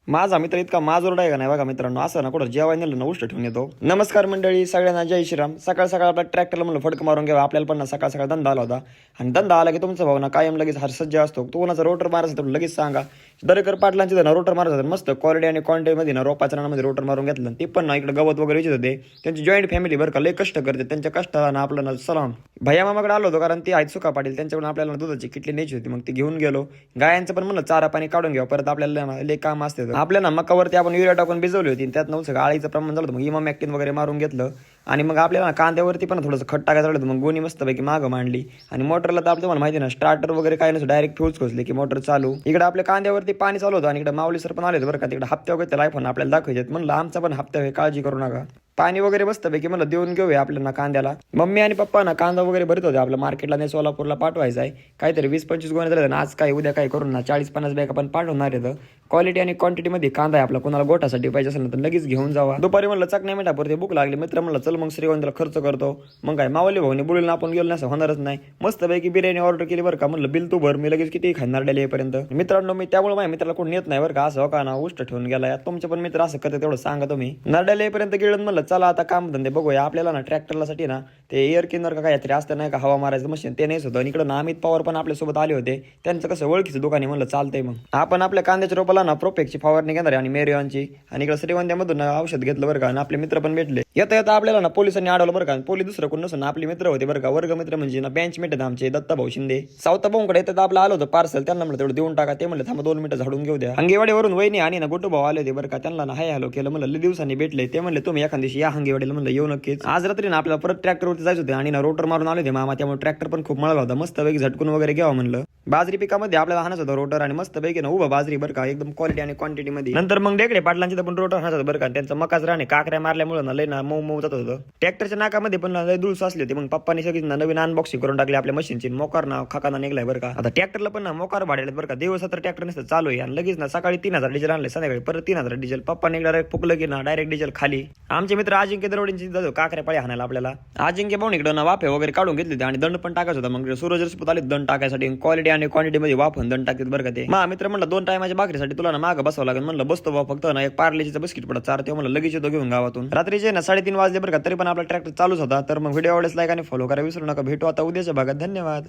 माझा मित्र इतका माजोरडा आहे का नाही बघा मित्रांनो, असं ना कुठं जेवाय नेलं ना उष्ट ठेवून येतो. नमस्कार मंडळी, सगळ्यांना जय श्रीराम. सकाळ सकाळ आपल्या ट्रॅक्टरला म्हणलं फडक मारून घ्यावा, आपल्याला पण ना सकाळ सकाळ धंदा आला होता. आणि धंदा आला की तुमचा भाऊ ना कायम लगेच हरसज्ज असतो. तो कोणाचा रोटर मारायचा तर लगेच सांगा. दरेकर पाटलांचे ना रोटर मारायचं मस्त क्वालिटी आणि क्वांटिटीमध्ये ना रोपाच्या नामध्ये रोटर मारून घेतलं. ते पण ना इकडे गवत वगैरे विचारत होते. त्यांची जॉईंट फॅमिली बरं का, लय कष्ट करते. त्यांच्या कष्टाला ना आपलं ना सलाम. भैया मामाकडे आलो होतो कारण ते आहेत सुका पाटील, त्यांच्याकडून आपल्याला दुधाची किटली न्यायची होती. मग ती घेऊन गेलो. गायांचं पण म्हणलं चारा पाणी काढून घ्यावं, परत आपल्याला लय काम असते. आपल्या ना मकावरती आपण युरिया टाकून भिजवली होती, त्यात नव्हतं आळीचं प्रमाण झालं होतं. मग इमा मॅक्टिन वगैरे मारून घेतलं. आणि मग आपल्याला कांद्यावरती पण थोडंसं खट टाकायचं होतं. मग गोणी मस्तपैकी मागं मांडली. आणि मोटरला तर आपल्याला माहिती ना, स्टार्टर वगैरे काय नसतं, डायरेक्ट फ्यूज खोसले की मोटर चालू. इकडे आपल्या कांद्यावरती पाणी चालू होतं आणि इकडे माऊली सर पण आले बरं का. तिकडे हप्त्या वगैरे आयफोन आपल्याला दाखवायचे. म्हणलं आमचा पण हप्ता आहे, काळजी करू नका. पाणी वगैरे मस्तपैकी म्हणलं देऊन घेऊया आपल्याला कांद्याला. मम्मी आणि पप्पा ना कांदा वगैरे भरत होते. आपल्या मार्केटला नाही, सोलापूरला पाठवायचं आहे. काहीतरी 20-25 गोणे झाले ना, आज काय उद्या काय करून ना 40-50 बॅग आपण पाठवणार आहे. क्वालिटी आणि क्वांटिटीमध्ये कांदा आहे आपला. कोणाला गोठासाठी पाहिजे असेल तर लगेच घेऊन जावा. दुपारी म्हणलं चकण्या मिठापुरते भूक लागली. मित्र म्हणलं चल मग श्रीगोंद्याला खर्च करतो. मग काय मावली भाऊनी बोलून आपण गेलो नसं होणारच नाही. मस्तपैकी बिर्याणी ऑर्डर केली बरं का. म्हणलं बिल तू भर, मी लगेच किती खाणार डेलीपर्यंत. मित्रांनो मी त्यामुळे माझ्या मित्राला कोण नेत नाही बरं का. असं हो का ना उष्ट ठेवून गेला. तुमचे पण मित्र असं करते तेवढं सांगा तुम्ही. नरड्यापर्यंत गेलं म्हणलं चला आता काम धंदे बघूया. आपल्याला ना ट्रॅक्टरला साठी ना ते एअर किनर का काहीतरी असतं नाही का, हवा मारायचं मशीन, ते नाहीच होतं. आणि इकडं ना अमित पवार पण आपल्यासोबत आले होते. त्यांचं कसं ओळखीचं दुकानी, म्हणलं चालतंय. मग आपण आपल्या कांद्याच्या रोपाला ना प्रोपेक्टची फवारणी घेणार आहे आणि मेरियॉनची. आणि इकडे श्रीगोंद्यामधून औषध घेतलं बरं का. आणि आपले मित्र पण भेटले. येता येता आपल्याला ना पोलिसांनी अडवलं बरं का. पोलीस दुसरं कोण नसून आपले मित्र होते बरं का. वर्ग मित्र म्हणजे ना बेंच मेट आमचे दत्ता भाऊ शिंदे. सावता भाऊकडे येतात आपलं आलं होतं पार्सल. त्यांना म्हणलं तेवढं देऊन टाका. ते म्हणलं थांबा 2 मिनिटं झाडून घेऊ द्या. हंगेवाडीवरून वहिनी आणि ना गोटू भाऊ आले होते बरं का. त्यांना ना हाय हॅलो केलं. म्हणलं दिवसांनी भेटले. ते म्हणले तुम्ही एखाद दिवशी या हंगेवाडीला. म्हणलं येऊ नक्कीच. आज रात्री ना आपल्याला परत ट्रॅक्टरवरती जायचं होते आणि ना रोटर मारून आले होते मामा. त्यामुळे ट्रॅक्टर पण खूप मळला होता. मस्तपैकी झटकून वगैरे घ्यावं म्हणलं. बाजरी पिकामध्ये आपल्याला हाणच होतं रोटर आणि मस्तपैकी ना उभा बाजरी बरं का, एकदम क्वालिटी आणि क्वांटिटी मध्ये. नंतर मग डेकडे पाटलांचे पण रोटर हाणत बरं का. त्यांचं मकाच राहणे काकऱ्या मारल्यामुळे ना लय ना मऊ मऊ जात होतं. ट्रॅक्टरच्या नाकामध्ये पण लय धूळ साचली होती. मग पप्पानी सगळी नवीन अनबॉक्सिंग करून टाकली आपल्या मशीनची. मोकार ना खाकाना निघलाय बरं का. आता ट्रॅक्टरला पण ना मोकार भाडेल बरं का. दिवसात तर ट्रॅक्टर नसतं चालू आहे. आणि लगेच ना सकाळी 3000 डिझेल आणले, संध्याकाळी परत 3000 डिझेल. पप्पा निघला फुकलं की ना डायरेक्ट डिझेल खाली. आमचे मित्र अजिंक्य दरोडींची जातो काकऱ्या पाळी हाणायला आपल्याला. अजिंक्य भाऊ इकडं ना वाफे वगैरे काढून घेतले आणि दंड पण टाकायचा होता. मग सूरज रसपूत आले दंड टाकायसाठी. क्वालिटी आणि क्वांटिटी मध्ये वाफून दंड टाकतात बरं का. ते मा मित्र म्हणलं 2 टायमाच्या भाकरीसाठी तुला ना मागं बसावं लागेल. म्हणलं बसतो बा, फक्त ना एक पार्लेजीचं बिस्किट पडत चार. ते म्हणलं लगेच येतो घेऊन गावातून. रात्रीचे ना 3:30 वाजले बरं का. तरी पण आपला ट्रॅक्टर चालूच होता. तर मग व्हिडिओ आवडल्यास लाईक आणि फॉलो करा विसरू नका. भेटू आता उद्याच्या भागात. धन्यवाद.